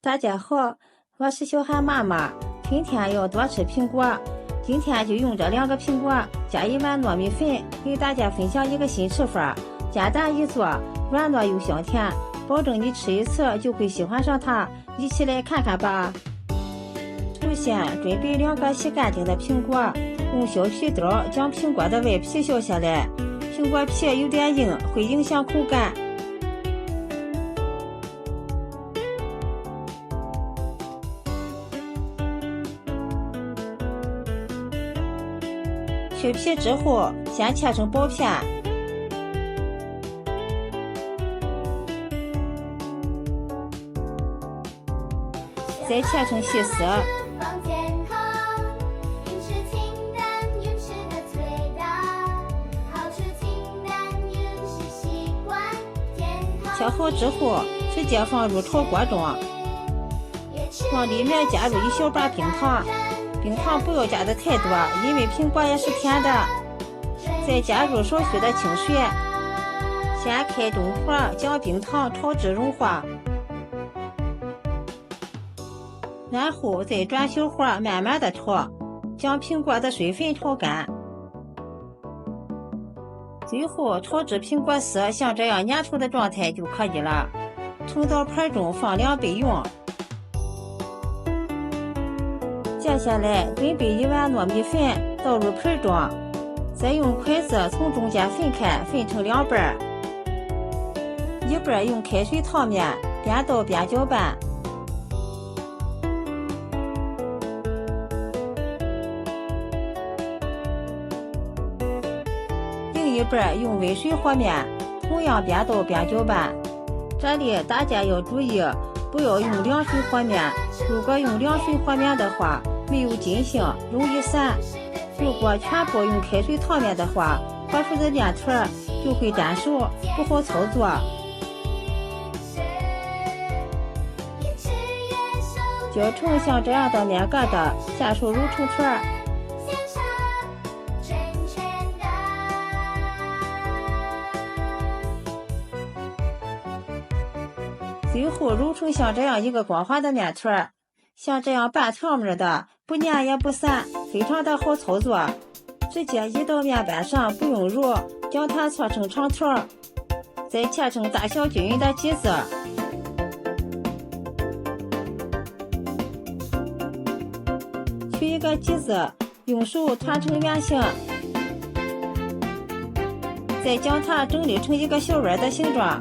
大家好，我是小韩妈妈。今天要多吃苹果，今天就用这2个苹果加1碗糯米粉，给大家分享一个新吃法，简单易做，软糯又香甜，保证你吃一次就会喜欢上它。一起来看看吧。首先准备2个洗干净的苹果，用削皮刀将苹果的外皮削下来，苹果皮有点硬，会影响口感。去皮之后，先切成薄片，再切成细丝。切好之后，直接放入炒锅中，往里面加入1小把冰糖。冰糖不要加的太多，因为苹果也是甜的。再加入少许的清水，先开中火将冰糖炒至融化，然后再转小火慢慢的炒，将苹果的水分炒干。最后炒至苹果丝像这样粘稠的状态就可以了。盛到盘中放2杯用。接下来准备1碗糯米粉，倒入盆中，再用筷子从中间分开，分成2半，一半用开水烫面，边倒边搅拌。另一半用温水和面，同样边倒边搅拌。这里大家要注意，不要用凉水和面，如果用凉水和面的话，没有筋性，容易散。如果全部用开水烫面的话，和出的面团就会单熟，不好操作。搅成像这样的面疙瘩，下手揉成团。最后揉成像这样一个光滑的面团，像这样半长面的，不粘也不散，非常的好操作。直接移到面板上，不用揉，将它搓成长条，再切成大小均匀的剂子。取一个剂子，用手团成圆形，再将它整理成一个小碗的形状。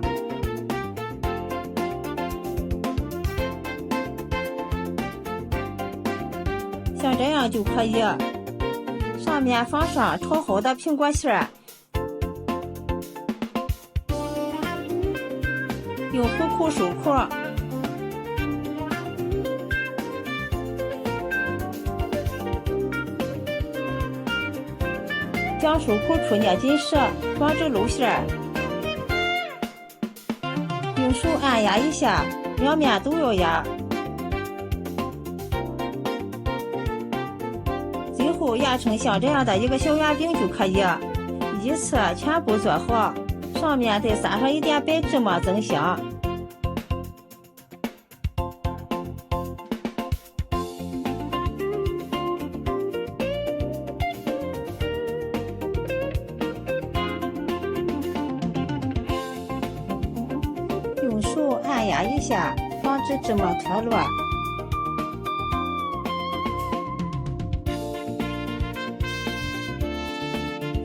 像这样就可以，上面放上炒好的苹果馅儿，用虎口收口，将收口处捏紧实，防止漏馅儿。用手按压一下，两面都要压。最后压成像这样的一个小圆饼就可以，依次全部做好，上面再撒上一点白芝麻增香。用手按压一下，防止芝麻脱落。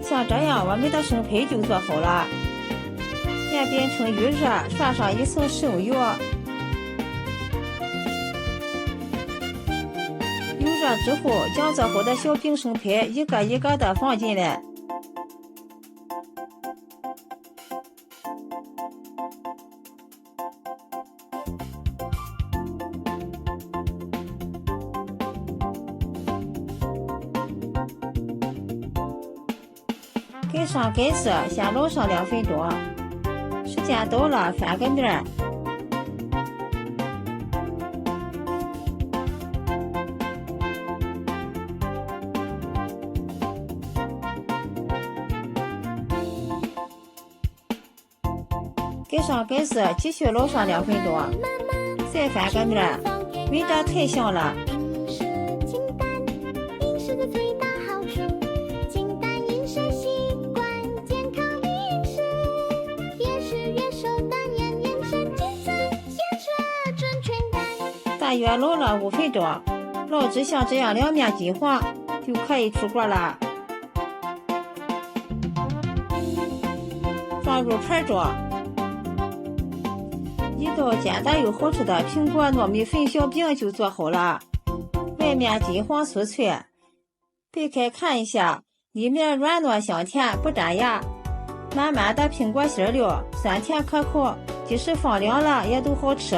像这样，我们的生胚就做好了。电饼趁预热，刷上1层食用油。油热之后，将做好的小饼生胚一个一个的放进来。盖上盖子，先烙上2分钟。时间到了，翻个面，盖上盖子，继续烙上2分钟，再翻个面。味道太香了。饮食清淡，饮食的最大好处，清淡饮食习惯，健康饮食，越是越瘦淡颜颜色精彩，鲜血准全蛋。大约老了5分钟，老只像这样两面金黄就可以出锅了。放入盘中，一道简单又好吃的苹果糯米粉小饼就做好了，外面金黄酥脆，掰开看一下，里面软糯香甜不粘牙，满满的苹果馅料，酸甜可口，即使放凉了也都好吃，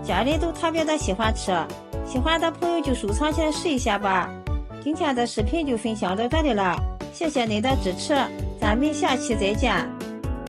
家人都特别的喜欢吃，喜欢的朋友就收藏起来试一下吧。今天的视频就分享到这里了，谢谢您的支持，咱们下期再见。